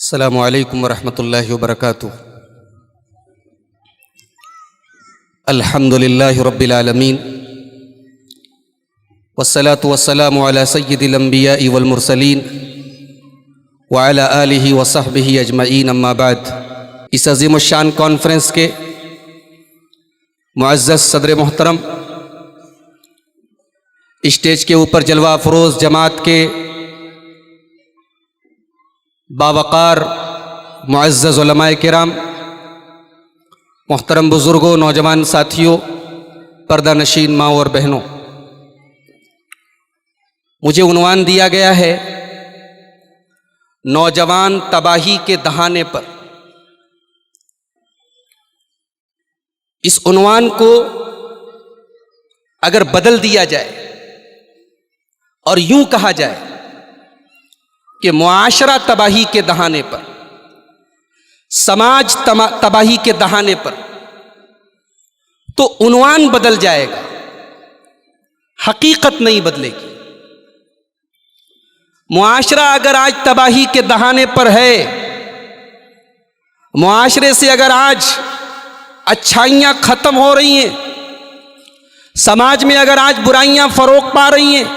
السلام علیکم ورحمۃ اللہ وبرکاتہ۔ الحمد للہ رب العالمین والصلاة والسلام علی سید الانبیاء والمرسلین وعلی آلہ وصحبہ اجمعین، اما بعد۔ اس عظیم الشان کانفرنس کے معزز صدر محترم، اسٹیج کے اوپر جلوہ افروز جماعت کے باوقار معزز علماء کرام، محترم بزرگوں، نوجوان ساتھیوں، پردہ نشین ماں اور بہنوں، مجھے عنوان دیا گیا ہے نوجوان تباہی کے دہانے پر۔ اس عنوان کو اگر بدل دیا جائے اور یوں کہا جائے کہ معاشرہ تباہی کے دہانے پر، سماج تباہی کے دہانے پر، تو عنوان بدل جائے گا، حقیقت نہیں بدلے گی۔ معاشرہ اگر آج تباہی کے دہانے پر ہے، معاشرے سے اگر آج اچھائیاں ختم ہو رہی ہیں، سماج میں اگر آج برائیاں فروغ پا رہی ہیں،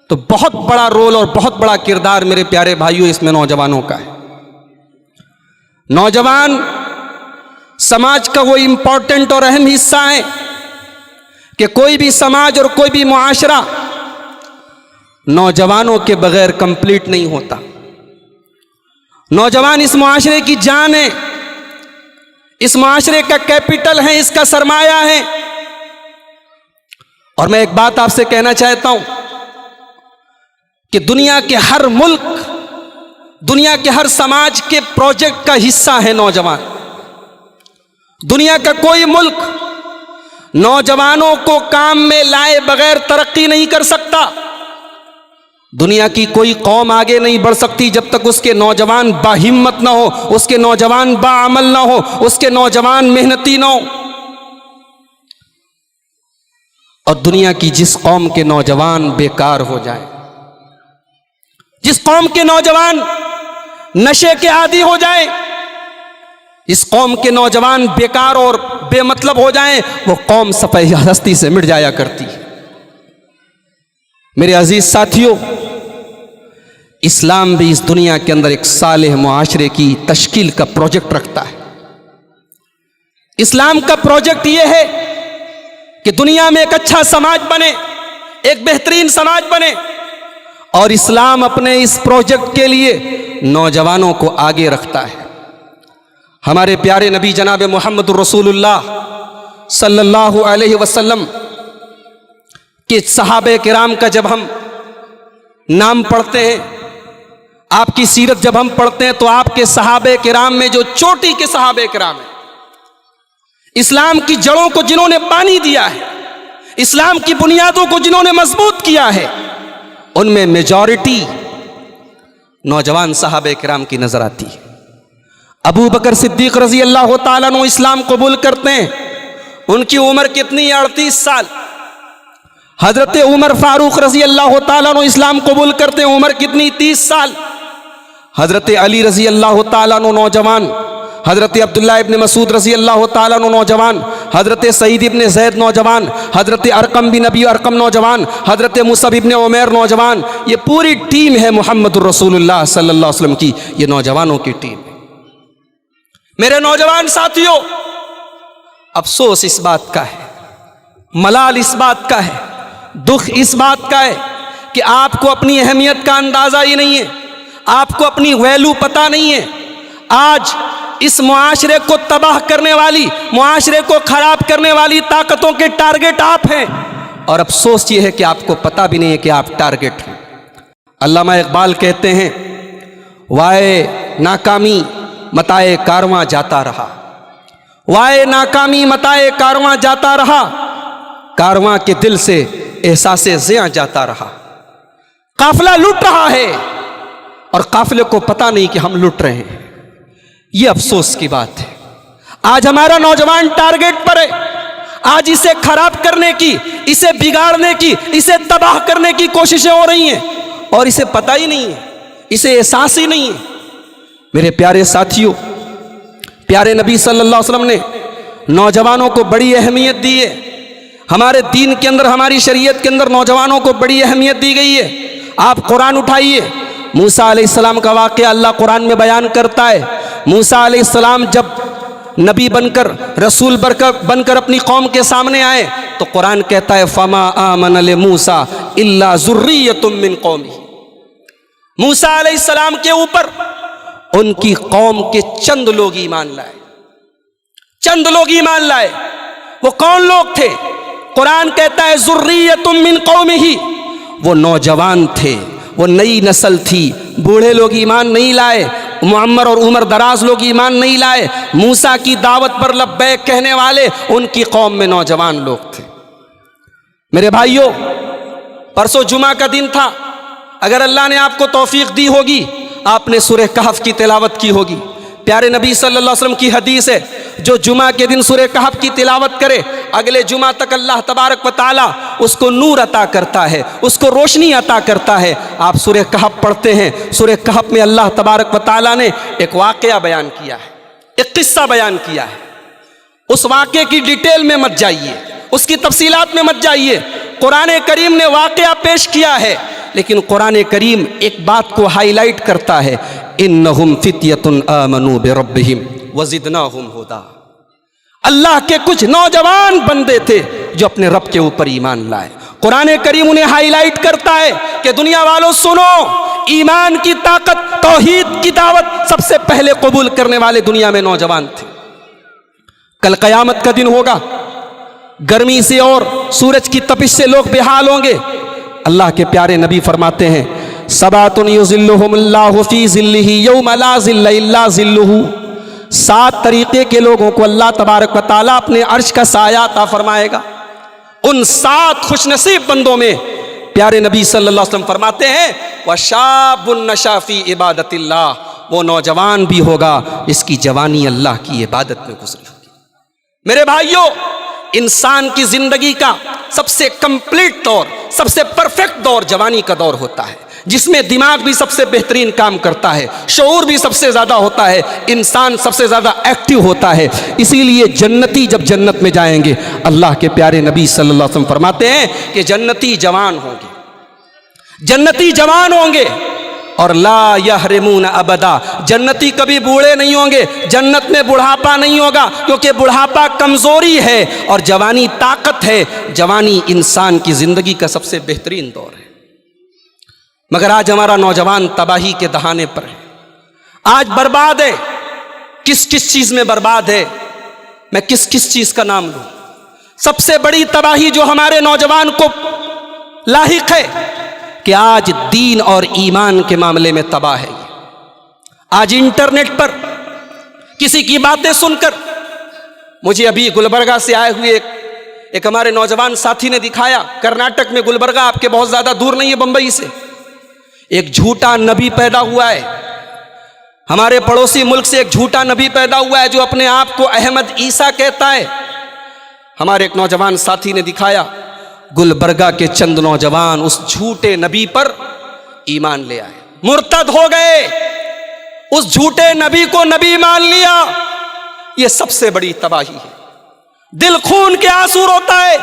تو بہت بڑا رول اور بہت بڑا کردار میرے پیارے بھائیوں اس میں نوجوانوں کا ہے۔ نوجوان سماج کا وہ امپورٹنٹ اور اہم حصہ ہے کہ کوئی بھی سماج اور کوئی بھی معاشرہ نوجوانوں کے بغیر کمپلیٹ نہیں ہوتا۔ نوجوان اس معاشرے کی جان ہے، اس معاشرے کا کیپٹل ہے، اس کا سرمایہ ہے۔ اور میں ایک بات آپ سے کہنا چاہتا ہوں کہ دنیا کے ہر ملک، دنیا کے ہر سماج کے پروجیکٹ کا حصہ ہے نوجوان۔ دنیا کا کوئی ملک نوجوانوں کو کام میں لائے بغیر ترقی نہیں کر سکتا۔ دنیا کی کوئی قوم آگے نہیں بڑھ سکتی جب تک اس کے نوجوان باہمت نہ ہو، اس کے نوجوان باعمل نہ ہو، اس کے نوجوان محنتی نہ ہو۔ اور دنیا کی جس قوم کے نوجوان بیکار ہو جائیں، جس قوم کے نوجوان نشے کے عادی ہو جائیں، اس قوم کے نوجوان بیکار اور بے مطلب ہو جائیں، وہ قوم صفحہ ہستی سے مٹ جایا کرتی ہے۔ میرے عزیز ساتھیوں، اسلام بھی اس دنیا کے اندر ایک صالح معاشرے کی تشکیل کا پروجیکٹ رکھتا ہے۔ اسلام کا پروجیکٹ یہ ہے کہ دنیا میں ایک اچھا سماج بنے، ایک بہترین سماج بنے، اور اسلام اپنے اس پروجیکٹ کے لیے نوجوانوں کو آگے رکھتا ہے۔ ہمارے پیارے نبی جناب محمد الرسول اللہ صلی اللہ علیہ وسلم کہ صحابہ کرام کا جب ہم نام پڑھتے ہیں، آپ کی سیرت جب ہم پڑھتے ہیں، تو آپ کے صحابہ کرام میں جو چوٹی کے صحابہ کرام ہیں، اسلام کی جڑوں کو جنہوں نے پانی دیا ہے، اسلام کی بنیادوں کو جنہوں نے مضبوط کیا ہے، ان میں میجورٹی نوجوان صحابہ کرام کی نظر آتی ہے۔ ابو بکر صدیق رضی اللہ تعالیٰ عنہ اسلام قبول کرتے ہیں، ان کی عمر کتنی؟ 38 سال۔ حضرت عمر فاروق رضی اللہ تعالیٰ عنہ اسلام قبول کرتے ہیں، عمر کتنی؟ 30 سال۔ حضرت علی رضی اللہ تعالیٰ عنہ نوجوان، حضرت عبداللہ ابن مسعود رضی اللہ تعالیٰ عنہ نوجوان، حضرت سعید ابن زید نوجوان، حضرت ارقم بن ابی ارقم نوجوان، حضرت مصعب ابن عمیر نوجوان۔ یہ پوری ٹیم ہے محمد الرسول اللہ صلی اللہ علیہ وسلم کی، یہ نوجوانوں کی ٹیم ہے۔ میرے نوجوان ساتھیوں، افسوس اس بات کا ہے، ملال اس بات کا ہے، دکھ اس بات کا ہے کہ آپ کو اپنی اہمیت کا اندازہ ہی نہیں ہے، آپ کو اپنی ویلیو پتہ نہیں ہے۔ آج اس معاشرے کو تباہ کرنے والی، معاشرے کو خراب کرنے والی طاقتوں کے ٹارگٹ آپ ہیں، اور افسوس یہ ہے کہ آپ کو پتہ بھی نہیں ہے کہ آپ ٹارگٹ ہیں۔ علامہ اقبال کہتے ہیں، وائے ناکامی متائے کارواں جاتا رہا، وائے ناکامی متائے کارواں جاتا رہا، کارواں کے دل سے احساس زیاں جاتا رہا۔ قافلہ لٹ رہا ہے اور قافلے کو پتہ نہیں کہ ہم لٹ رہے ہیں۔ یہ افسوس کی بات ہے۔ آج ہمارا نوجوان ٹارگٹ پر ہے، آج اسے خراب کرنے کی، اسے بگاڑنے کی، اسے تباہ کرنے کی کوششیں ہو رہی ہیں، اور اسے پتہ ہی نہیں ہے، اسے احساس ہی نہیں ہے میرے پیارے ساتھیوں، پیارے نبی صلی اللہ علیہ وسلم نے نوجوانوں کو بڑی اہمیت دی ہے۔ ہمارے دین کے اندر، ہماری شریعت کے اندر نوجوانوں کو بڑی اہمیت دی گئی ہے۔ آپ قرآن اٹھائیے، موسیٰ علیہ السلام کا واقعہ اللہ قرآن میں بیان کرتا ہے۔ موسیٰ علیہ السلام جب نبی بن کر، رسول بن کر اپنی قوم کے سامنے آئے تو قرآن کہتا ہے فَمَا آمَنَ لِمُوسَىٰ إِلَّا ذُرِّيَّةٌ مِّن قَوْمِهِ۔ موسیٰ علیہ السلام کے اوپر ان کی قوم کے چند لوگ ایمان لائے، چند لوگ ایمان لائے۔ وہ کون لوگ تھے؟ قرآن کہتا ہے ذُرِّيَّةٌ مِّن قَوْمِهِ، وہ نوجوان تھے، وہ نئی نسل تھی۔ بوڑھے لوگ ایمان نہیں لائے، معمر اور عمر دراز لوگ ایمان نہیں لائے۔ موسیٰ کی دعوت پر لبیک کہنے والے ان کی قوم میں نوجوان لوگ تھے۔ میرے بھائیوں، پرسوں جمعہ کا دن تھا، اگر اللہ نے آپ کو توفیق دی ہوگی آپ نے سورہ کہف کی تلاوت کی ہوگی۔ پیارے نبی صلی اللہ علیہ وسلم کی حدیث ہے، جو جمعہ کے دن سورہ کہف کی تلاوت کرے اگلے جمعہ تک اللہ تبارک و تعالی اس کو نور عطا کرتا ہے، اس کو روشنی عطا کرتا ہے۔ آپ سورہ کہف پڑھتے ہیں، سورہ کہف میں اللہ تبارک و تعالی نے ایک واقعہ بیان کیا ہے، ایک قصہ بیان کیا ہے۔ اس واقعے کی ڈیٹیل میں مت جائیے، اس کی تفصیلات میں مت جائیے۔ قرآن کریم نے واقعہ پیش کیا ہے، لیکن قرآن کریم ایک بات کو ہائی لائٹ کرتا ہے، انہم فتیۃ آمنوا بربہم وزدناہم ھدا۔ اللہ کے کچھ نوجوان بندے تھے جو اپنے رب کے اوپر ایمان لائے۔ قرآن کریم انہیں ہائی لائٹ کرتا ہے کہ دنیا والوں سنو، ایمان کی طاقت، توحید کی دعوت سب سے پہلے قبول کرنے والے دنیا میں نوجوان تھے۔ کل قیامت کا دن ہوگا، گرمی سے اور سورج کی تپش سے لوگ بےحال ہوں گے۔ اللہ کے پیارے نبی فرماتے ہیں سبعۃ یظلھم اللہ فی ظلہ یوم لا ظل الا ظلہ۔ 7 طریقے کے لوگوں کو اللہ تبارک و تعالیٰ اپنے عرش کا سایہ عطا فرمائے گا۔ ان 7 خوش نصیب بندوں میں پیارے نبی صلی اللہ علیہ وسلم فرماتے ہیں وشاب نشا فی عبادت اللہ، وہ نوجوان بھی ہوگا جس کی جوانی اللہ کی عبادت میں گزری ہوگی۔ میرے بھائیوں، انسان کی زندگی کا سب سے کمپلیٹ دور، سب سے پرفیکٹ دور جوانی کا دور ہوتا ہے، جس میں دماغ بھی سب سے بہترین کام کرتا ہے، شعور بھی سب سے زیادہ ہوتا ہے، انسان سب سے زیادہ ایکٹیو ہوتا ہے۔ اسی لیے جنتی جب جنت میں جائیں گے، اللہ کے پیارے نبی صلی اللہ علیہ وسلم فرماتے ہیں کہ جنتی جوان ہوں گے، جنتی جوان ہوں گے، اور لا یحرمون ابدا، جنتی کبھی بوڑھے نہیں ہوں گے، جنت میں بڑھاپا نہیں ہوگا، کیونکہ بڑھاپا کمزوری ہے اور جوانی طاقت ہے۔ جوانی انسان کی زندگی کا سب سے بہترین دور ہے۔ مگر آج ہمارا نوجوان تباہی کے دہانے پر ہے، آج برباد ہے۔ کس کس چیز میں برباد ہے؟ میں کس کس چیز کا نام لوں؟ سب سے بڑی تباہی جو ہمارے نوجوان کو لاحق ہے کہ آج دین اور ایمان کے معاملے میں تباہ ہے۔ آج انٹرنیٹ پر کسی کی باتیں سن کر، مجھے ابھی گلبرگہ سے آئے ہوئے ایک ہمارے نوجوان ساتھی نے دکھایا، کرناٹک میں گلبرگہ آپ کے بہت زیادہ دور نہیں ہے بمبئی سے، ایک جھوٹا نبی پیدا ہوا ہے۔ ہمارے پڑوسی ملک سے ایک جھوٹا نبی پیدا ہوا ہے جو اپنے آپ کو احمد عیسیٰ کہتا ہے۔ ہمارے ایک نوجوان ساتھی نے دکھایا، گلبرگہ کے چند نوجوان اس جھوٹے نبی پر ایمان لے آئے، مرتد ہو گئے، اس جھوٹے نبی کو نبی مان لیا۔ یہ سب سے بڑی تباہی ہے۔ دل خون کے آنسو روتا ہے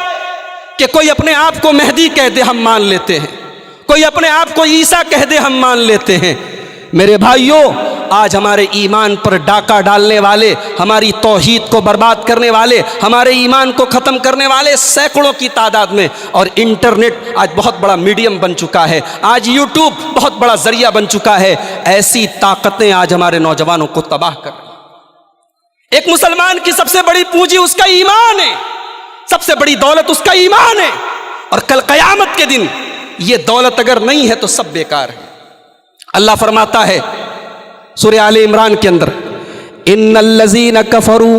کہ کوئی اپنے آپ کو مہدی کہہ دے ہم مان لیتے ہیں، کوئی اپنے آپ کو عیسیٰ کہہ دے ہم مان لیتے ہیں۔ میرے بھائیوں، آج ہمارے ایمان پر ڈاکہ ڈالنے والے، ہماری توحید کو برباد کرنے والے، ہمارے ایمان کو ختم کرنے والے سینکڑوں کی تعداد میں، اور انٹرنیٹ آج بہت بڑا میڈیم بن چکا ہے، آج یوٹیوب بہت بڑا ذریعہ بن چکا ہے۔ ایسی طاقتیں آج ہمارے نوجوانوں کو تباہ کر رہی ہیں۔ ایک مسلمان کی سب سے بڑی پونجی اس کا ایمان ہے، سب سے بڑی دولت اس کا ایمان ہے، اور کل قیامت کے دن یہ دولت اگر نہیں ہے تو سب بیکار ہے۔ اللہ فرماتا ہے سورہ آل عمران کے اندر، ان الذین کفروا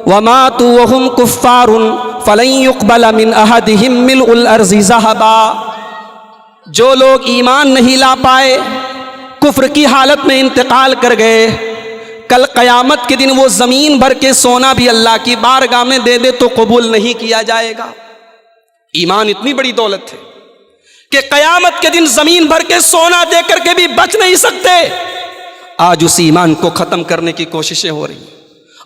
وماتوا وهم کفار فلن يقبل من احدهم ملء الارض ذهبا۔ جو لوگ ایمان نہیں لا پائے، کفر کی حالت میں انتقال کر گئے، کل قیامت کے دن وہ زمین بھر کے سونا بھی اللہ کی بارگاہ میں دے دے تو قبول نہیں کیا جائے گا۔ ایمان اتنی بڑی دولت ہے کہ قیامت کے دن زمین بھر کے سونا دے کر کے بھی بچ نہیں سکتے۔ آج اس ایمان کو ختم کرنے کی کوششیں ہو رہی ہیں۔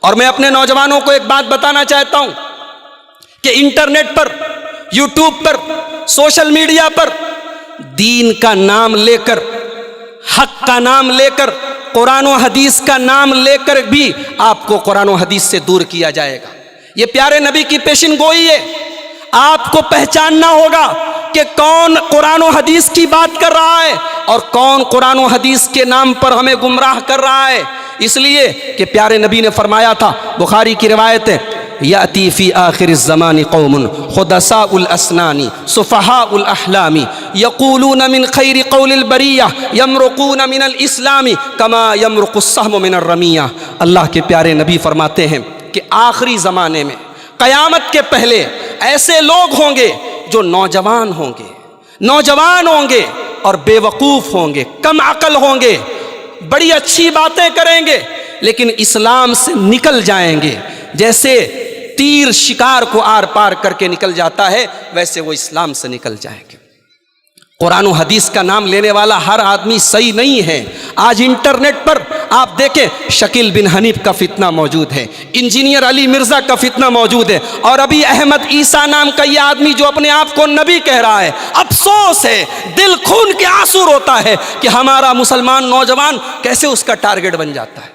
اور میں اپنے نوجوانوں کو ایک بات بتانا چاہتا ہوں کہ انٹرنیٹ پر، یوٹیوب پر، سوشل میڈیا پر دین کا نام لے کر، حق کا نام لے کر، قرآن و حدیث کا نام لے کر بھی آپ کو قرآن و حدیث سے دور کیا جائے گا۔ یہ پیارے نبی کی پیشن گوئی ہے۔ آپ کو پہچاننا ہوگا کہ کون قرآن و حدیث کی بات کر رہا ہے اور کون قرآن و حدیث کے نام پر ہمیں گمراہ کر رہا ہے۔ اس لیے کہ پیارے نبی نے فرمایا تھا، بخاری کی روایت ہے، یاتی فی آخر الزمان قوم خدساء الاسنان صفحاء الاحلام یقولون من خیر قول البریہ یمرقون من الاسلام کما یمرق السہم من الرمیہ۔ اللہ کے پیارے نبی فرماتے ہیں کہ آخری زمانے میں، قیامت کے پہلے ایسے لوگ ہوں گے جو نوجوان ہوں گے اور بے وقوف ہوں گے، کم عقل ہوں گے، بڑی اچھی باتیں کریں گے لیکن اسلام سے نکل جائیں گے۔ جیسے تیر شکار کو آر پار کر کے نکل جاتا ہے، ویسے وہ اسلام سے نکل جائیں گے۔ قرآن و حدیث کا نام لینے والا ہر آدمی صحیح نہیں ہے۔ آج انٹرنیٹ پر آپ دیکھیں، شکیل بن حنیف کا فتنہ موجود ہے، انجینئر علی مرزا کا فتنہ موجود ہے، اور ابھی احمد عیسیٰ نام کا یہ آدمی جو اپنے آپ کو نبی کہہ رہا ہے۔ افسوس ہے، دل خون کے آنسو روتا ہے کہ ہمارا مسلمان نوجوان کیسے اس کا ٹارگٹ بن جاتا ہے۔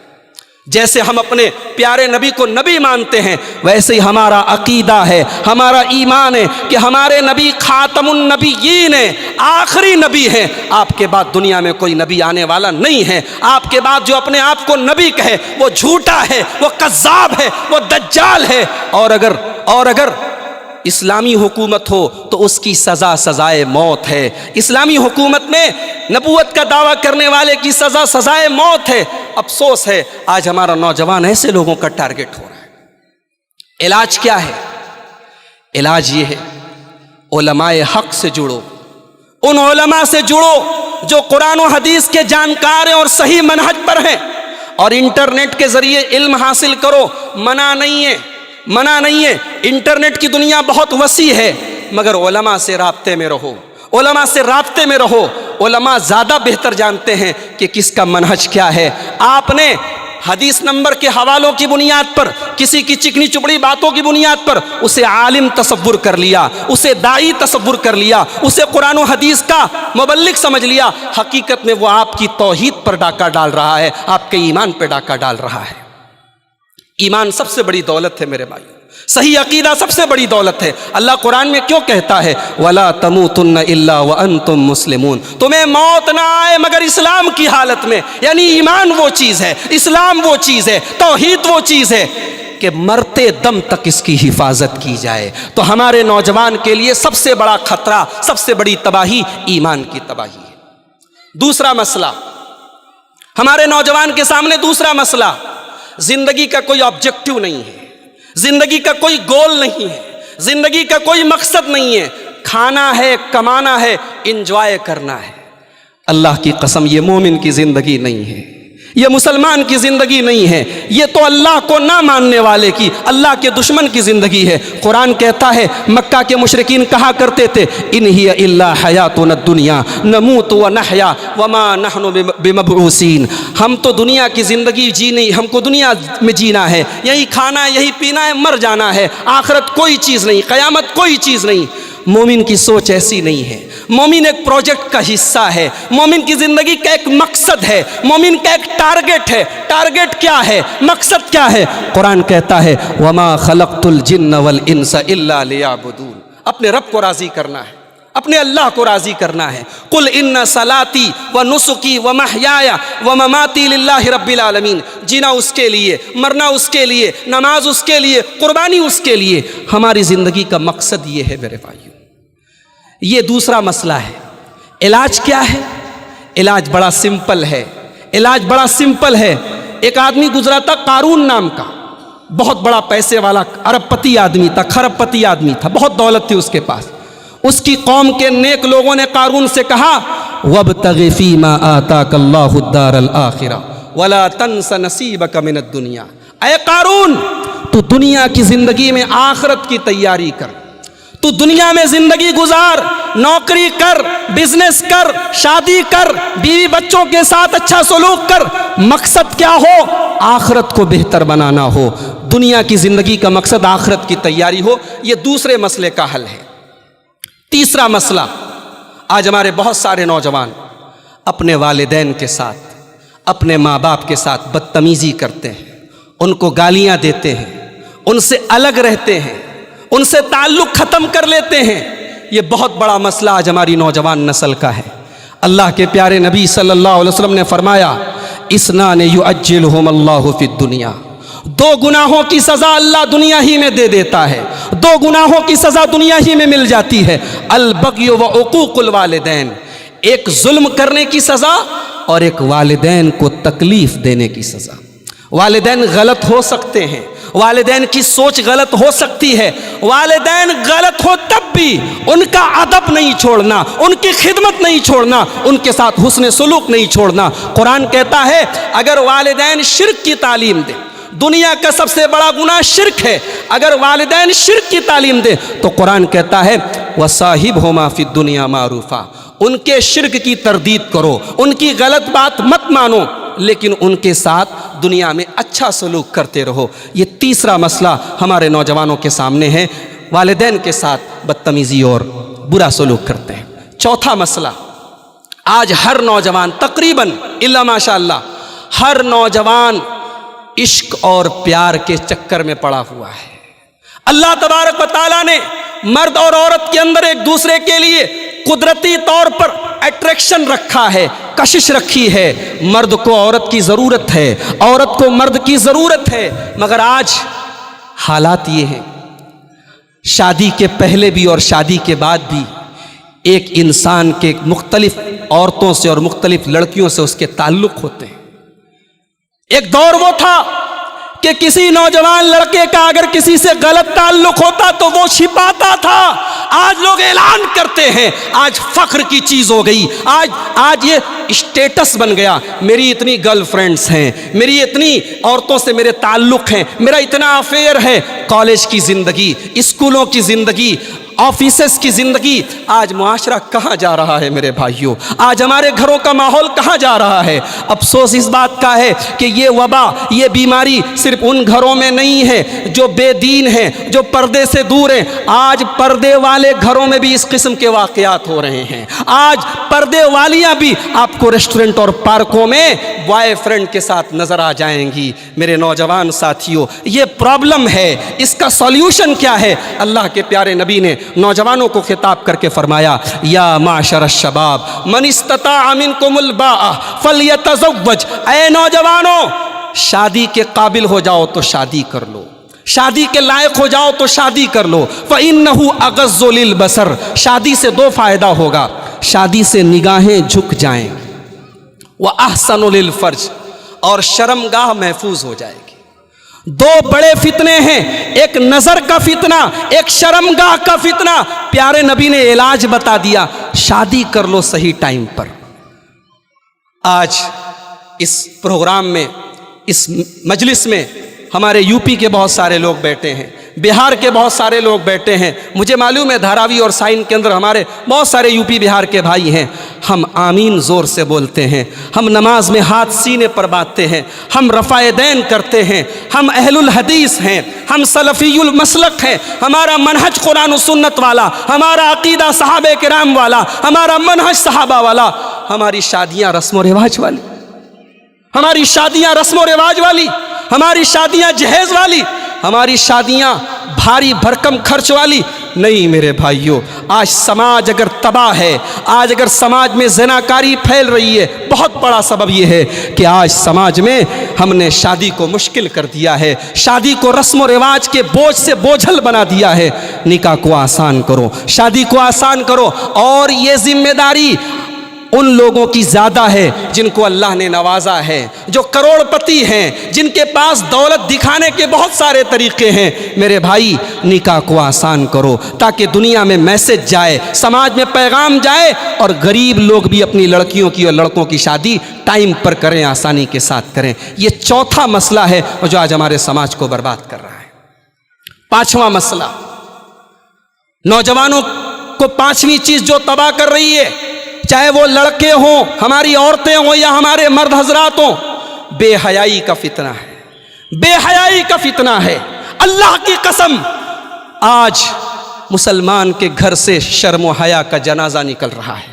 جیسے ہم اپنے پیارے نبی کو نبی مانتے ہیں، ویسے ہی ہمارا عقیدہ ہے، ہمارا ایمان ہے کہ ہمارے نبی خاتم النبیین ہیں، آخری نبی ہیں۔ آپ کے بعد دنیا میں کوئی نبی آنے والا نہیں ہے۔ آپ کے بعد جو اپنے آپ کو نبی کہے وہ جھوٹا ہے، وہ کذاب ہے، وہ دجال ہے۔ اور اگر اسلامی حکومت ہو تو اس کی سزا سزائے موت ہے۔ اسلامی حکومت میں نبوت کا دعویٰ کرنے والے کی سزا سزائے موت ہے۔ افسوس ہے، آج ہمارا نوجوان ایسے لوگوں کا ٹارگٹ ہو رہا ہے۔ علاج کیا ہے؟ علاج یہ ہے، علماء حق سے جڑو، ان علماء سے جڑو جو قرآن و حدیث کے جانکار ہیں اور صحیح منہج پر ہیں، اور انٹرنیٹ کے ذریعے علم حاصل کرو۔ منع نہیں ہے، انٹرنیٹ کی دنیا بہت وسیع ہے، مگر علماء سے رابطے میں رہو، علماء زیادہ بہتر جانتے ہیں کہ کس کا منہج کیا ہے۔ آپ نے حدیث نمبر کے حوالوں کی بنیاد پر، کسی کی چکنی چپڑی باتوں کی بنیاد پر اسے عالم تصور کر لیا، اسے داعی تصور کر لیا، اسے قرآن و حدیث کا مبلغ سمجھ لیا۔ حقیقت میں وہ آپ کی توحید پر ڈاکہ ڈال رہا ہے، آپ کے ایمان پہ ڈاکہ ڈال رہا ہے۔ ایمان سب سے بڑی دولت ہے میرے بھائیو، صحیح عقیدہ سب سے بڑی دولت ہے۔ اللہ قرآن میں کیوں کہتا ہے وَلَا تَمُوتُنَّ إِلَّا وَأَنْتُمْ مُسْلِمُونَ، تمہیں موت نہ آئے مگر اسلام کی حالت میں۔ یعنی ایمان وہ چیز ہے، اسلام وہ چیز ہے، توحید وہ چیز ہے کہ مرتے دم تک اس کی حفاظت کی جائے۔ تو ہمارے نوجوان کے لیے سب سے بڑا خطرہ، سب سے بڑی تباہی ایمان کی تباہی ہے۔ دوسرا مسئلہ، ہمارے نوجوان کے سامنے دوسرا مسئلہ، زندگی کا کوئی آبجیکٹو نہیں ہے، زندگی کا کوئی گول نہیں ہے، زندگی کا کوئی مقصد نہیں ہے۔ کھانا ہے، کمانا ہے، انجوائے کرنا ہے۔ اللہ کی قسم، یہ مومن کی زندگی نہیں ہے، یہ مسلمان کی زندگی نہیں ہے، یہ تو اللہ کو نہ ماننے والے کی، اللہ کے دشمن کی زندگی ہے۔ قرآن کہتا ہے، مکہ کے مشرکین کہا کرتے تھے ان ہی الا حیاتنا الدنیا نموت ونحیا وما نحن بمبعوثین، ہم تو دنیا کی زندگی جی نہیں، ہم کو دنیا میں جینا ہے، یہی کھانا ہے، یہی پینا ہے، مر جانا ہے، آخرت کوئی چیز نہیں، قیامت کوئی چیز نہیں۔ مومن کی سوچ ایسی نہیں ہے۔ مومن ایک پروجیکٹ کا حصہ ہے، مومن کی زندگی کا ایک مقصد ہے، مومن کا ایک ٹارگٹ ہے۔ ٹارگٹ کیا ہے؟ مقصد کیا ہے؟ قرآن کہتا ہے وَمَا خَلَقْتُ الْجِنَّ وَالْإِنسَ إِلَّا لِيَعْبُدُونَ، اپنے رب کو راضی کرنا ہے، اپنے اللہ کو راضی کرنا ہے۔ قُلْ إِنَّ صَلَاتِي وَنُسُكِي وَمَحْيَايَ وَمَمَاتِي لِلَّهِ رَبِّ الْعَالَمِينَ، جینا اس کے لیے، مرنا اس کے لیے، نماز اس کے لیے، قربانی اس کے لیے۔ ہماری زندگی کا مقصد یہ ہے میرے بھائیو۔ یہ دوسرا مسئلہ ہے۔ علاج کیا ہے؟ علاج بڑا سمپل ہے، علاج بڑا سمپل ہے۔ ایک آدمی گزرا تھا قارون نام کا، بہت بڑا پیسے والا ارب پتی آدمی تھا، خرب پتی آدمی تھا، بہت دولت تھی اس کے پاس۔ اس کی قوم کے نیک لوگوں نے قارون سے کہا وَابْتَغِ فِي مَا آتَاكَ اللَّهُ الدَّارَ الْآخِرَةَ وَلَا تَنْسَ نَصِيبَكَ مِنَ الدُّنْيَا، اے قارون تو دنیا کی زندگی میں آخرت کی تیاری کر، تو دنیا میں زندگی گزار، نوکری کر، بزنس کر، شادی کر، بیوی بچوں کے ساتھ اچھا سلوک کر، مقصد کیا ہو؟ آخرت کو بہتر بنانا ہو، دنیا کی زندگی کا مقصد آخرت کی تیاری ہو۔ یہ دوسرے مسئلے کا حل ہے۔ تیسرا مسئلہ، آج ہمارے بہت سارے نوجوان اپنے والدین کے ساتھ، اپنے ماں باپ کے ساتھ بدتمیزی کرتے ہیں، ان کو گالیاں دیتے ہیں، ان سے الگ رہتے ہیں، ان سے تعلق ختم کر لیتے ہیں۔ یہ بہت بڑا مسئلہ آج ہماری نوجوان نسل کا ہے۔ اللہ کے پیارے نبی صلی اللہ علیہ وسلم نے فرمایا، اثنان یعجلہم اللہ فی الدنیا، دو گناہوں کی سزا اللہ دنیا ہی میں دے دیتا ہے، دو گناہوں کی سزا دنیا ہی میں مل جاتی ہے، البغی و عقوق الوالدین، ایک ظلم کرنے کی سزا اور ایک والدین کو تکلیف دینے کی سزا۔ والدین غلط ہو سکتے ہیں، والدین کی سوچ غلط ہو سکتی ہے، والدین غلط ہو تب بھی ان کا ادب نہیں چھوڑنا، ان کی خدمت نہیں چھوڑنا، ان کے ساتھ حسن سلوک نہیں چھوڑنا۔ قرآن کہتا ہے اگر والدین شرک کی تعلیم دیں، دنیا کا سب سے بڑا گناہ شرک ہے، اگر والدین شرک کی تعلیم دیں تو قرآن کہتا ہے وَصَاحِبْهُمَا فِي الدُّنْيَا مَعْرُوفًا، ان کے شرک کی تردید کرو، ان کی غلط بات مت مانو، لیکن ان کے ساتھ دنیا میں اچھا سلوک کرتے رہو۔ یہ تیسرا مسئلہ ہمارے نوجوانوں کے سامنے ہے، والدین کے ساتھ بدتمیزی اور برا سلوک کرتے ہیں۔ چوتھا مسئلہ، آج ہر نوجوان تقریباً الا ماشاء اللہ ہر نوجوان عشق اور پیار کے چکر میں پڑا ہوا ہے۔ اللہ تبارک و تعالیٰ نے مرد اور عورت کے اندر ایک دوسرے کے لیے قدرتی طور پر اٹریکشن رکھا ہے، کشش رکھی ہے۔ مرد کو عورت کی ضرورت ہے، عورت کو مرد کی ضرورت ہے، مگر آج حالات یہ ہیں، شادی کے پہلے بھی اور شادی کے بعد بھی ایک انسان کے مختلف عورتوں سے اور مختلف لڑکیوں سے اس کے تعلق ہوتے ہیں۔ ایک دور وہ تھا کہ کسی نوجوان لڑکے کا اگر کسی سے غلط تعلق ہوتا تو وہ چھپاتا تھا، آج لوگ اعلان کرتے ہیں، آج فخر کی چیز ہو گئی، آج یہ اسٹیٹس بن گیا، میری اتنی گرل فرینڈز ہیں، میری اتنی عورتوں سے میرے تعلق ہیں، میرا اتنا افیئر ہے۔ کالج کی زندگی، اسکولوں کی زندگی، آفیسز کی زندگی، آج معاشرہ کہاں جا رہا ہے میرے بھائیوں؟ آج ہمارے گھروں کا ماحول کہاں جا رہا ہے؟ افسوس اس بات کا ہے کہ یہ وبا، یہ بیماری صرف ان گھروں میں نہیں ہے جو بے دین ہیں، جو پردے سے دور ہیں۔ آج پردے والے گھروں میں بھی اس قسم کے واقعات ہو رہے ہیں۔ آج پردے والیاں بھی آپ کو ریسٹورنٹ اور پارکوں میں بوائے فرینڈ کے ساتھ نظر آ جائیں گی۔ میرے نوجوان ساتھیوں، یہ پرابلم ہے، اس کا سولیوشن کیا ہے؟ اللہ کے پیارے نبی نے نوجوانوں کو خطاب کر کے فرمایا، یا معاشر الشباب من استطاع منکم الباء فلیتزوج، اے نوجوانوں شادی کے قابل ہو جاؤ تو شادی کر لو، شادی کے لائق ہو جاؤ تو شادی کر لو، فإنہ اغض للبصر، شادی سے دو فائدہ ہوگا، شادی سے نگاہیں جھک جائیں، وأحسن للفرج، اور شرمگاہ محفوظ ہو جائے گی۔ دو بڑے فتنے ہیں، ایک نظر کا فتنہ، ایک شرمگاہ کا فتنہ۔ پیارے نبی نے علاج بتا دیا، شادی کر لو صحیح ٹائم پر۔ آج اس پروگرام میں، اس مجلس میں ہمارے یو پی کے بہت سارے لوگ بیٹھے ہیں، بہار کے بہت سارے لوگ بیٹھے ہیں، مجھے معلوم ہے دھاراوی اور سائن کے اندر ہمارے بہت سارے یو پی بہار کے بھائی ہیں۔ ہم آمین زور سے بولتے ہیں، ہم نماز میں ہاتھ سینے پر باندھتے ہیں، ہم رفع دین کرتے ہیں، ہم اہل الحدیث ہیں، ہم سلفی المسلک ہیں، ہمارا منہج قرآن و سنت والا، ہمارا عقیدہ صحابہ کرام والا، ہمارا منہج صحابہ والا، ہماری شادیاں رسم و رواج والی، ہماری شادیاں رسم و رواج والی، ہماری شادیاں جہیز والی، ہماری شادیاں بھاری بھرکم خرچ والی نہیں۔ میرے بھائیوں، آج سماج اگر تباہ ہے، آج اگر سماج میں زناکاری پھیل رہی ہے، بہت بڑا سبب یہ ہے کہ آج سماج میں ہم نے شادی کو مشکل کر دیا ہے، شادی کو رسم و رواج کے بوجھ سے بوجھل بنا دیا ہے۔ نکاح کو آسان کرو، شادی کو آسان کرو، اور یہ ذمہ داری ان لوگوں کی زیادہ ہے جن کو اللہ نے نوازا ہے، جو کروڑ پتی ہیں، جن کے پاس دولت دکھانے کے بہت سارے طریقے ہیں۔ میرے بھائی، نکاح کو آسان کرو تاکہ دنیا میں میسج جائے، سماج میں پیغام جائے، اور غریب لوگ بھی اپنی لڑکیوں کی اور لڑکوں کی شادی ٹائم پر کریں، آسانی کے ساتھ کریں۔ یہ چوتھا مسئلہ ہے جو آج ہمارے سماج کو برباد کر رہا ہے۔ پانچواں مسئلہ، نوجوانوں کو پانچویں چیز جو تباہ کر رہی ہے، چاہے وہ لڑکے ہوں، ہماری عورتیں ہوں یا ہمارے مرد حضرات ہوں، بے حیائی کا فتنہ ہے، بے حیائی کا فتنہ ہے۔ اللہ کی قسم آج مسلمان کے گھر سے شرم و حیا کا جنازہ نکل رہا ہے،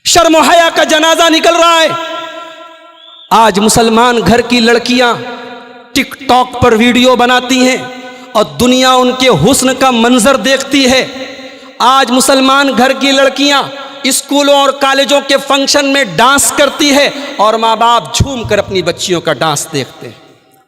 شرم و حیا کا جنازہ نکل رہا ہے۔ آج مسلمان گھر کی لڑکیاں ٹک ٹاک پر ویڈیو بناتی ہیں اور دنیا ان کے حسن کا منظر دیکھتی ہے۔ آج مسلمان گھر کی لڑکیاں اسکولوں اور کالجوں کے فنکشن میں ڈانس کرتی ہے اور ماں باپ جھوم کر اپنی بچیوں کا ڈانس دیکھتے ہیں،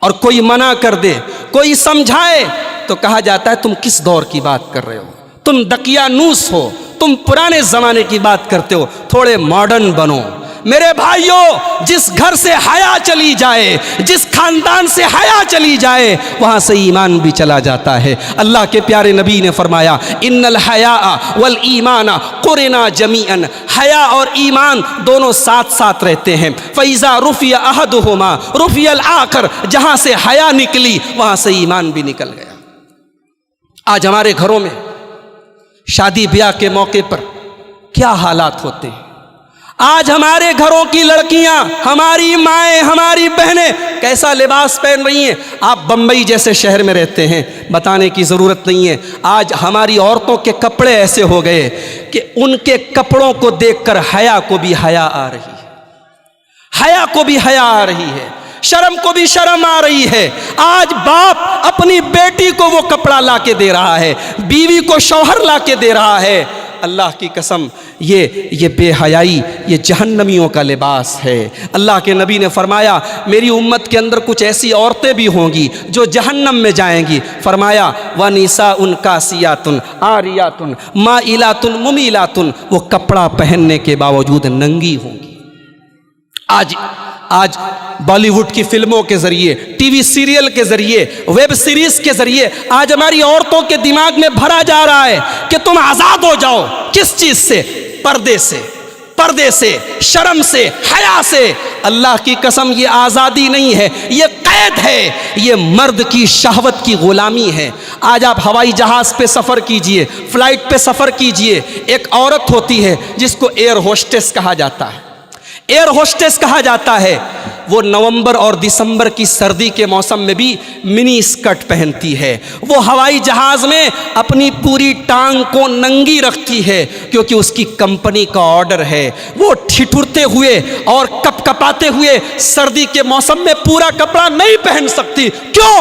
اور کوئی منع کر دے، کوئی سمجھائے تو کہا جاتا ہے تم کس دور کی بات کر رہے ہو، تم دقیانوس ہو، تم پرانے زمانے کی بات کرتے ہو، تھوڑے ماڈرن بنو۔ میرے بھائیوں، جس گھر سے حیا چلی جائے، جس خاندان سے حیا چلی جائے، وہاں سے ایمان بھی چلا جاتا ہے۔ اللہ کے پیارے نبی نے فرمایا ان الحیاء والایمان قرنا جمیعا، حیا اور ایمان دونوں ساتھ ساتھ رہتے ہیں۔ فاذا رفع احدہما رفع الاخر، جہاں سے حیا نکلی وہاں سے ایمان بھی نکل گیا۔ آج ہمارے گھروں میں شادی بیاہ کے موقع پر کیا حالات ہوتے ہیں۔ آج ہمارے گھروں کی لڑکیاں، ہماری مائیں، ہماری بہنیں کیسا لباس پہن رہی ہیں۔ آپ بمبئی جیسے شہر میں رہتے ہیں، بتانے کی ضرورت نہیں ہے۔ آج ہماری عورتوں کے کپڑے ایسے ہو گئے کہ ان کے کپڑوں کو دیکھ کر حیا کو بھی حیا آ رہی ہے، حیا کو بھی حیا آ رہی ہے، شرم کو بھی شرم آ رہی ہے۔ آج باپ اپنی بیٹی کو وہ کپڑا لا کے دے رہا ہے، بیوی کو شوہر لا کے دے رہا ہے۔ اللہ کی قسم یہ بے حیائی، یہ جہنمیوں کا لباس ہے۔ اللہ کے نبی نے فرمایا میری امت کے اندر کچھ ایسی عورتیں بھی ہوں گی جو جہنم میں جائیں گی۔ فرمایا وَنِسَاءٌ کاسیاتٌ عاریاتٌ مائلاتٌ ممیلاتٌ، وہ کپڑا پہننے کے باوجود ننگی ہوں گی۔ آج بالی ووڈ کی فلموں کے ذریعے، ٹی وی سیریل کے ذریعے، ویب سیریز کے ذریعے آج ہماری عورتوں کے دماغ میں بھرا جا رہا ہے کہ تم آزاد ہو جاؤ۔ کس چیز سے؟ پردے سے، شرم سے، حیا سے۔ اللہ کی قسم یہ آزادی نہیں ہے، یہ قید ہے، یہ مرد کی شہوت کی غلامی ہے۔ آج آپ ہوائی جہاز پہ سفر کیجئے، فلائٹ پہ سفر کیجئے، ایک عورت ہوتی ہے جس کو ایئر ہوسٹس کہا جاتا ہے، ایئر ہوسٹس کہا جاتا ہے۔ وہ نومبر اور دسمبر کی سردی کے موسم میں بھی منی اسکرٹ پہنتی ہے۔ وہ ہوائی جہاز میں اپنی پوری ٹانگ کو ننگی رکھتی ہے کیونکہ اس کی کمپنی کا آرڈر ہے۔ وہ ٹھٹھرتے ہوئے اور کپ کپاتے ہوئے سردی کے موسم میں پورا کپڑا نہیں پہن سکتی۔ کیوں؟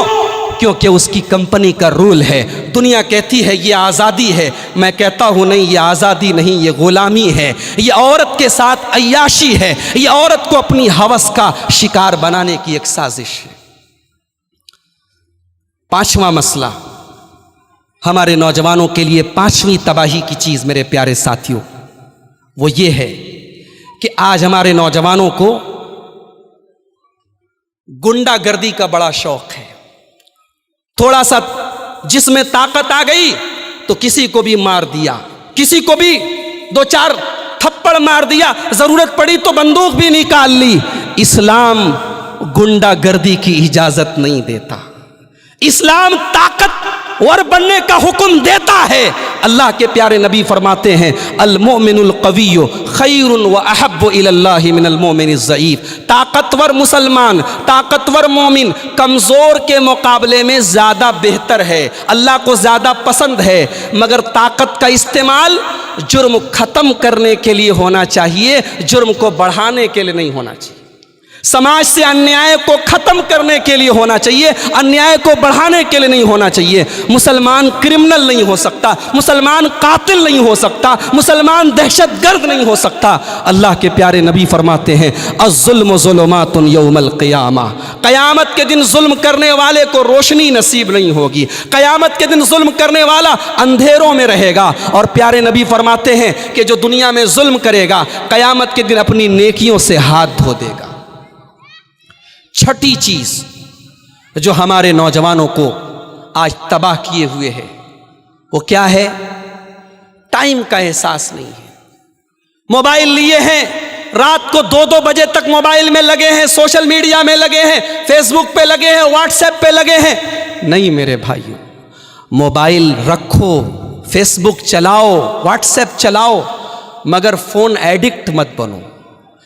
کیونکہ اس کی کمپنی کا رول ہے۔ دنیا کہتی ہے یہ آزادی ہے، میں کہتا ہوں نہیں، یہ آزادی نہیں، یہ غلامی ہے۔ یہ عورت کے ساتھ عیاشی ہے، یہ عورت کو اپنی ہوس کا شکار بنانے کی ایک سازش ہے۔ پانچواں مسئلہ ہمارے نوجوانوں کے لیے، پانچویں تباہی کی چیز میرے پیارے ساتھیوں، وہ یہ ہے کہ آج ہمارے نوجوانوں کو گنڈا گردی کا بڑا شوق ہے۔ تھوڑا سا جس میں طاقت آ گئی تو کسی کو بھی مار دیا، کسی کو بھی دو چار تھپڑ مار دیا، ضرورت پڑی تو بندوق بھی نکال لی۔ اسلام گنڈا گردی کی اجازت نہیں دیتا، اسلام طاقتور بننے کا حکم دیتا ہے۔ اللہ کے پیارے نبی فرماتے ہیں المؤمن القوی خیر و احب الی اللہ من المؤمن الضعیف۔ طاقتور مسلمان، طاقتور مومن کمزور کے مقابلے میں زیادہ بہتر ہے، اللہ کو زیادہ پسند ہے، مگر طاقت کا استعمال جرم ختم کرنے کے لیے ہونا چاہیے، جرم کو بڑھانے کے لیے نہیں ہونا چاہیے۔ سماج سے انیائے کو ختم کرنے کے لیے ہونا چاہیے، انیائے کو بڑھانے کے لیے نہیں ہونا چاہیے۔ مسلمان کرمنل نہیں ہو سکتا، مسلمان قاتل نہیں ہو سکتا، مسلمان دہشت گرد نہیں ہو سکتا۔ اللہ کے پیارے نبی فرماتے ہیں الظلم ظلمات یوم القیامہ، قیامت کے دن ظلم کرنے والے کو روشنی نصیب نہیں ہوگی، قیامت کے دن ظلم کرنے والا اندھیروں میں رہے گا۔ اور پیارے نبی فرماتے ہیں کہ جو دنیا میں ظلم کرے گا قیامت کے دن اپنی نیکیوں سے ہاتھ دھو دے گا۔ چھٹی چیز جو ہمارے نوجوانوں کو آج تباہ کیے ہوئے ہے وہ کیا ہے؟ ٹائم کا احساس نہیں ہے۔ موبائل لیے ہیں، رات کو 2-2 بجے تک موبائل میں لگے ہیں، سوشل میڈیا میں لگے ہیں، فیس بک پہ لگے ہیں، واٹس ایپ پہ لگے ہیں۔ نہیں میرے بھائیوں، موبائل رکھو، فیس بک چلاؤ، واٹس ایپ چلاؤ، مگر فون ایڈکٹ مت بنو،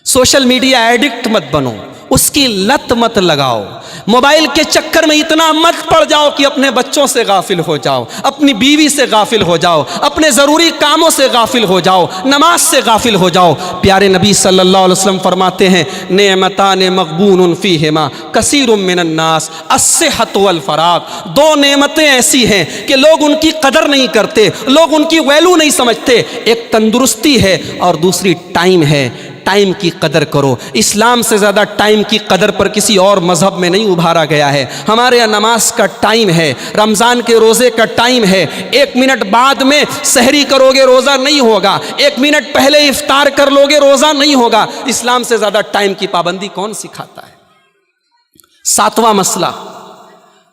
سوشل میڈیا ایڈکٹ مت بنو، اس کی لت مت لگاؤ، موبائل کے چکر میں اتنا مت پڑ جاؤ کہ اپنے بچوں سے غافل ہو جاؤ، اپنی بیوی سے غافل ہو جاؤ، اپنے ضروری کاموں سے غافل ہو جاؤ، نماز سے غافل ہو جاؤ۔ پیارے نبی صلی اللہ علیہ وسلم فرماتے ہیں نعمتان مغبون فیہما کثیر من الناس الصحۃ والفراغ، دو نعمتیں ایسی ہیں کہ لوگ ان کی قدر نہیں کرتے، لوگ ان کی ویلو نہیں سمجھتے، ایک تندرستی ہے اور دوسری ٹائم ہے۔ ٹائم کی قدر کرو۔ اسلام سے زیادہ ٹائم کی قدر پر کسی اور مذہب میں نہیں ابھارا گیا ہے۔ ہمارے یہاں نماز کا ٹائم ہے، رمضان کے روزے کا ٹائم ہے، 1 منٹ بعد میں سحری کرو گے روزہ نہیں ہوگا، 1 منٹ پہلے افطار کر لو گے روزہ نہیں ہوگا۔ اسلام سے زیادہ ٹائم کی پابندی کون سکھاتا ہے؟ 7واں مسئلہ،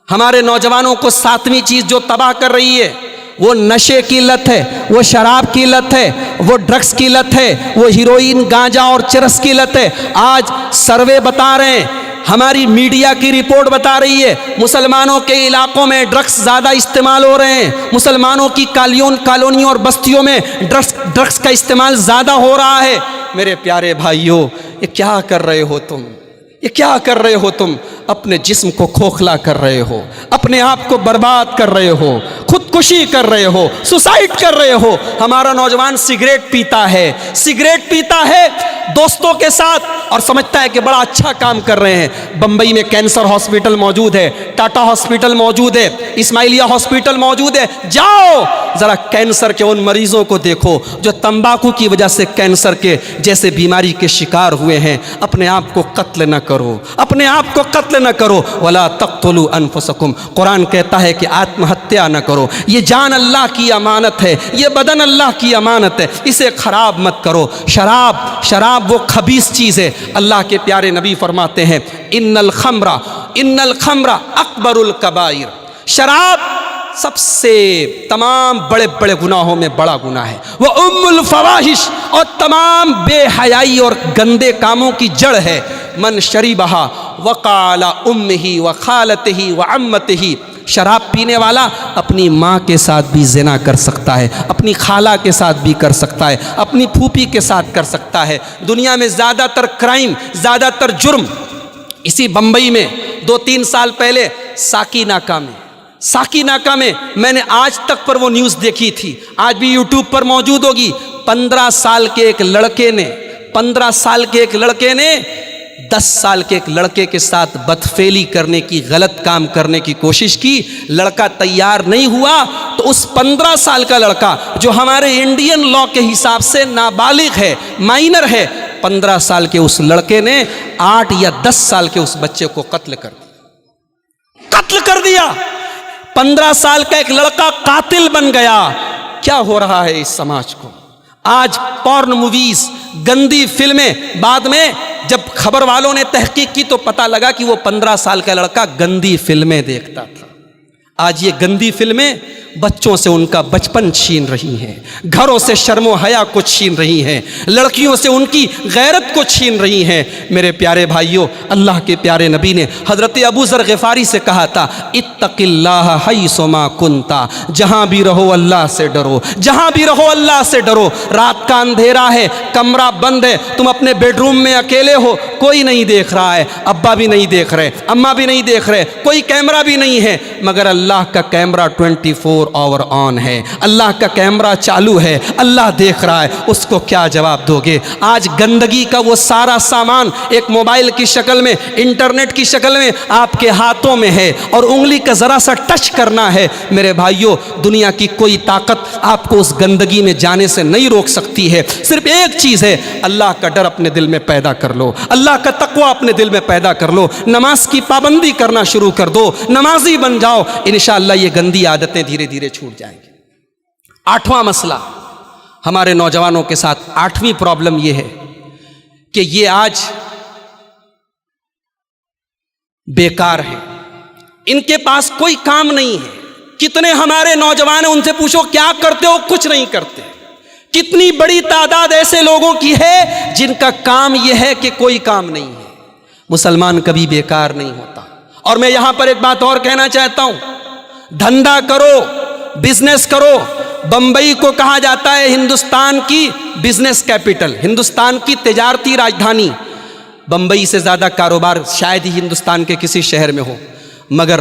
ہمارے نوجوانوں کو 7ویں چیز جو تباہ کر رہی ہے وہ نشے کی لت ہے، وہ شراب کی لت ہے، وہ ڈرگس کی لت ہے، وہ ہیروئن، گانجا اور چرس کی لت ہے۔ آج سروے بتا رہے ہیں، ہماری میڈیا کی رپورٹ بتا رہی ہے، مسلمانوں کے علاقوں میں ڈرگس زیادہ استعمال ہو رہے ہیں، مسلمانوں کی کالونیوں اور بستیوں میں ڈرگس کا استعمال زیادہ ہو رہا ہے۔ میرے پیارے بھائیوں، یہ کیا کر رہے ہو تم؟ یہ کیا کر رہے ہو تم؟ اپنے جسم کو کھوکھلا کر رہے ہو، اپنے آپ کو برباد کر رہے ہو، خودکشی کر رہے ہو، سوسائڈ کر رہے ہو۔ ہمارا نوجوان سگریٹ پیتا ہے دوستوں کے ساتھ اور سمجھتا ہے کہ بڑا اچھا کام کر رہے ہیں۔ بمبئی میں کینسر ہاسپٹل موجود ہے، ٹاٹا ہاسپٹل موجود ہے، اسماعیلیہ ہاسپٹل موجود ہے، جاؤ ذرا کینسر کے ان مریضوں کو دیکھو جو تمباکو کی وجہ سے کینسر کے جیسے بیماری کے شکار ہوئے ہیں۔ اپنے آپ کو قتل نہ کرو، اپنے آپ کو قتل نہ کرو۔ وَلَا تَقْتُلُوا أَنفُسَكُمْ، قرآن کہتا ہے کہ آتم ہتیا نہ کرو۔ یہ جان اللہ کی امانت ہے، یہ بدن اللہ کی امانت ہے، اسے خراب مت کرو۔ شراب وہ خبیث چیز ہے۔ اللہ کے پیارے نبی فرماتے ہیں ان الخمر اکبر الکبائر، شراب سب سے تمام بڑے بڑے گناہوں میں بڑا گناہ ہے۔ وہ ام الفواحش، اور تمام بے حیائی اور گندے کاموں کی جڑ ہے۔ من شریبہا وقال امہ وخالتہ وعمتہ، شراب پینے والا اپنی ماں کے ساتھ بھی زنا کر سکتا ہے، اپنی خالہ کے ساتھ بھی کر سکتا ہے، اپنی پھوپھی کے ساتھ کر سکتا ہے۔ دنیا میں زیادہ تر کرائم، زیادہ تر جرم اسی بمبئی میں 2-3 سال پہلے ساکی ناکہ میں میں نے آج تک پر وہ نیوز دیکھی تھی، آج بھی یوٹیوب پر موجود ہوگی۔ 15 سال کے ایک لڑکے نے 10 سال کے ایک لڑکے کے ساتھ بدفعلی کرنے کی، غلط کام کرنے کی کوشش کی۔ لڑکا تیار نہیں ہوا تو اس 15 سال کا لڑکا جو ہمارے انڈین لا کے حساب سے نابالغ ہے، مائنر ہے، 15 سال کے اس لڑکے نے 8 یا 10 سال کے اس بچے کو قتل کر دیا۔ 15 سال کا ایک لڑکا قاتل بن گیا۔ کیا ہو رہا ہے اس سماج کو؟ آج پورن موویز، گندی فلمیں، بعد میں جب خبر والوں نے تحقیق کی تو پتہ لگا کہ وہ 15 سال کا لڑکا گندی فلمیں دیکھتا تھا۔ آج یہ گندی فلمیں بچوں سے ان کا بچپن چھین رہی ہیں، گھروں سے شرم و حیا کو چھین رہی ہیں، لڑکیوں سے ان کی غیرت کو چھین رہی ہیں۔ میرے پیارے بھائیوں، اللہ کے پیارے نبی نے حضرت ابو ذر غفاری سے کہا تھا اتق اللہ حیث ما کنت، جہاں بھی رہو اللہ سے ڈرو، جہاں بھی رہو اللہ سے ڈرو۔ رات کا اندھیرا ہے، کمرہ بند ہے، تم اپنے بیڈ روم میں اکیلے ہو، کوئی نہیں دیکھ رہا ہے، ابا بھی نہیں دیکھ رہے، اماں بھی نہیں دیکھ رہے، کوئی کیمرہ بھی نہیں ہے، مگر اللہ کا کیمرہ 24 آور آن ہے، اللہ کا کیمرہ چالو ہے، اللہ دیکھ رہا ہے، اس کو کیا جواب دو گے؟ آج گندگی کا وہ سارا سامان ایک موبائل کی شکل میں، انٹرنیٹ کی شکل میں آپ کے ہاتھوں میں ہے، اور انگلی کا ذرا سا ٹچ کرنا ہے۔ میرے بھائیوں، دنیا کی کوئی طاقت آپ کو اس گندگی میں جانے سے نہیں روک سکتی ہے۔ صرف ایک چیز ہے، اللہ کا ڈر اپنے دل میں پیدا کر لو، اللہ کا تقوی اپنے دل میں پیدا کر لو، نماز کی پابندی کرنا شروع کر دو، نمازی بن جاؤ، انشاءاللہ یہ گندی عادتیں دھیرے دھیرے چھوٹ جائیں گی۔ 8واں مسئلہ ہمارے نوجوانوں کے ساتھ، 8ویں پرابلم یہ ہے کہ یہ آج بیکار ہے، ان کے پاس کوئی کام نہیں ہے۔ کتنے ہمارے نوجوان ہیں، ان سے پوچھو کیا کرتے ہو؟ کچھ نہیں کرتے۔ کتنی بڑی تعداد ایسے لوگوں کی ہے جن کا کام یہ ہے کہ کوئی کام نہیں ہے۔ مسلمان کبھی بیکار نہیں ہوتا۔ اور میں یہاں پر ایک بات اور کہنا چاہتا ہوں، دھندا کرو، بزنس کرو۔ بمبئی کو کہا جاتا ہے ہندوستان کی بزنس کیپٹل، ہندوستان کی تجارتی راجدھانی۔ بمبئی سے زیادہ کاروبار شاید ہی ہندوستان کے کسی شہر میں ہو، مگر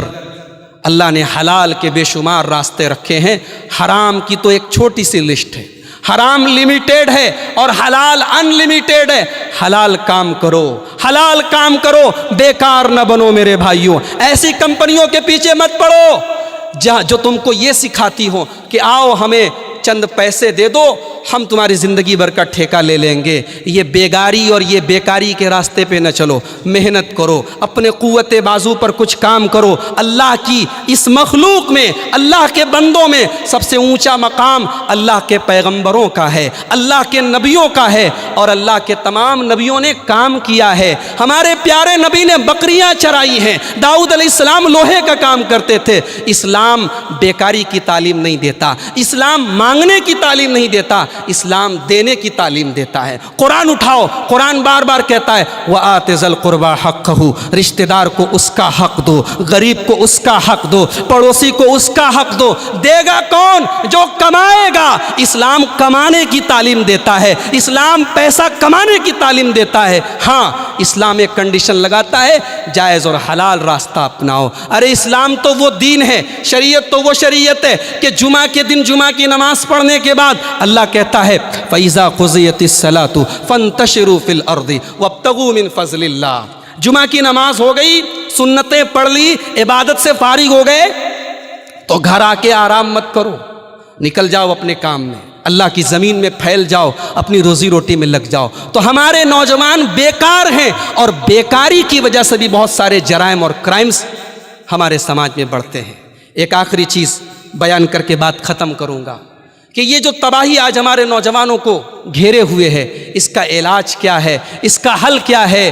اللہ نے حلال کے بے شمار راستے رکھے ہیں، حرام کی تو ایک چھوٹی سی لسٹ ہے۔ حرام لمیٹیڈ ہے اور حلال ان لمیٹیڈ ہے۔ حلال کام کرو، حلال کام کرو، بیکار نہ بنو میرے بھائیوں۔ ایسی کمپنیوں کے پیچھے مت پڑو جو تم کو یہ سکھاتی ہو کہ آؤ ہمیں چند پیسے دے دو، ہم تمہاری زندگی بھر کا ٹھیکہ لے لیں گے۔ یہ بیگاری اور یہ بیکاری کے راستے پہ نہ چلو، محنت کرو، اپنے قوت بازو پر کچھ کام کرو۔ اللہ کی اس مخلوق میں، اللہ کے بندوں میں سب سے اونچا مقام اللہ کے پیغمبروں کا ہے، اللہ کے نبیوں کا ہے، اور اللہ کے تمام نبیوں نے کام کیا ہے۔ ہمارے پیارے نبی نے بکریاں چرائی ہیں، داؤد علیہ السلام لوہے کا کام کرتے تھے۔ اسلام بیکاری کی تعلیم نہیں دیتا، اسلام مانگنے کی تعلیم نہیں دیتا، اسلام دینے کی تعلیم دیتا ہے۔ قرآن اٹھاؤ، قرآن بار بار کہتا ہے وَآتِ ذَا الْقُرْبَىٰ حَقَّهُ، رشتہ دار کو اس کا حق دو، غریب کو اس کا حق دو، پڑوسی کو اس کا حق دو۔ دے گا کون؟ جو کمائے گا۔ اسلام کمانے کی تعلیم دیتا ہے، اسلام پیسہ کمانے کی تعلیم دیتا ہے۔ ہاں، اسلام ایک کنڈیشن لگاتا ہے، جائز اور حلال راستہ اپناؤ۔ ارے اسلام تو وہ دین ہے، شریعت تو وہ شریعت ہے کہ جمعہ کے دن جمعہ کی نماز پڑھنے کے بعد اللہ کہتا ہے فَإِذَا قُضِيَتِ الصَّلَاةُ فَانتَشِرُوا فِي الْأَرْضِ وَابْتَغُوا مِن فَضْلِ اللَّهِ۔ جمعہ کی نماز ہو گئی، سنتیں پڑھ لی، عبادت سے فارغ ہو گئے تو گھر آ کے آرام مت کرو، نکل جاؤ اپنے کام میں، اللہ کی زمین میں پھیل جاؤ، اپنی روزی روٹی میں لگ جاؤ۔ تو ہمارے نوجوان بیکار ہیں، اور بیکاری کی وجہ سے بھی بہت سارے جرائم اور کرائمز ہمارے سماج میں بڑھتے ہیں۔ ایک آخری چیز بیان کر کے بات ختم کروں گا کہ یہ جو تباہی آج ہمارے نوجوانوں کو گھیرے ہوئے ہے، اس کا علاج کیا ہے، اس کا حل کیا ہے؟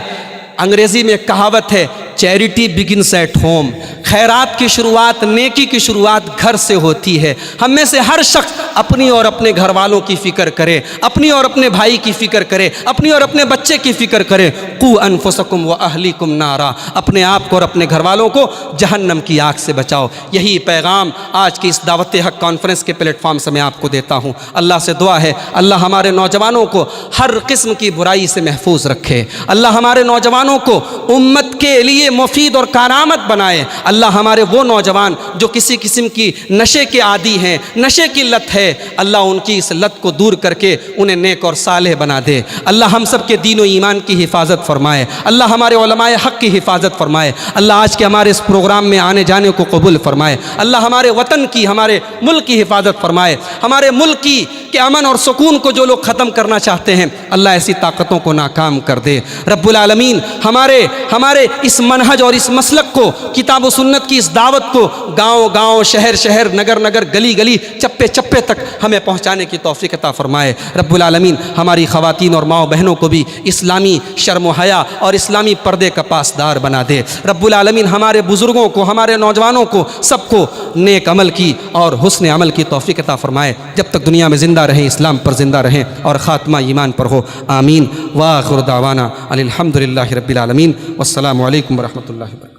انگریزی میں کہاوت ہے چیریٹی بگنس ایٹ ہوم، خیرات کی شروعات، نیکی کی شروعات گھر سے ہوتی ہے۔ ہم میں سے ہر شخص اپنی اور اپنے گھر والوں کی فکر کرے، اپنی اور اپنے بھائی کی فکر کرے، اپنی اور اپنے بچے کی فکر کرے۔ قوا انفسکم واہلیکم نارا، اپنے آپ کو اور اپنے گھر والوں کو جہنم کی آگ سے بچاؤ۔ یہی پیغام آج کی اس دعوت حق کانفرنس کے پلیٹ فارم سے میں آپ کو دیتا ہوں۔ اللہ سے دعا ہے اللہ ہمارے نوجوانوں کو ہر قسم کی برائی سے محفوظ رکھے، اللہ ہمارے نوجوانوں کو امت کے لیے مفید اور کارآمد بنائے۔ اللہ ہمارے وہ نوجوان جو کسی قسم کی نشے کے عادی ہیں، نشے کی لت ہے، اللہ ان کی اس لت کو دور کر کے انہیں نیک اور صالح بنا دے۔ اللہ ہم سب کے دین و ایمان کی حفاظت فرمائے، اللہ ہمارے علماء حق کی حفاظت فرمائے، اللہ آج کے ہمارے اس پروگرام میں آنے جانے کو قبول فرمائے، اللہ ہمارے وطن کی، ہمارے ملک کی حفاظت فرمائے، ہمارے ملک کی کہ امن اور سکون کو جو لوگ ختم کرنا چاہتے ہیں اللہ ایسی طاقتوں کو ناکام کر دے۔ رب العالمین ہمارے اس منہج اور اس مسلک کو، کتاب و سنت کی اس دعوت کو گاؤں گاؤں، شہر شہر، نگر نگر، گلی گلی، چپے چپے تک ہمیں پہنچانے کی توفیق عطا فرمائے۔ رب العالمین ہماری خواتین اور ماؤں بہنوں کو بھی اسلامی شرم و حیا اور اسلامی پردے کا پاسدار بنا دے۔ رب العالمین ہمارے بزرگوں کو، ہمارے نوجوانوں کو، سب کو نیک عمل کی اور حسن عمل کی توفیق عطا فرمائے۔ جب تک دنیا میں زندہ رہیں اسلام پر زندہ رہیں اور خاتمہ ایمان پر ہو، آمین۔ وآخر دعوانا الحمدللہ رب العالمین، والسلام علیکم ورحمۃ اللہ وبرکاتہ۔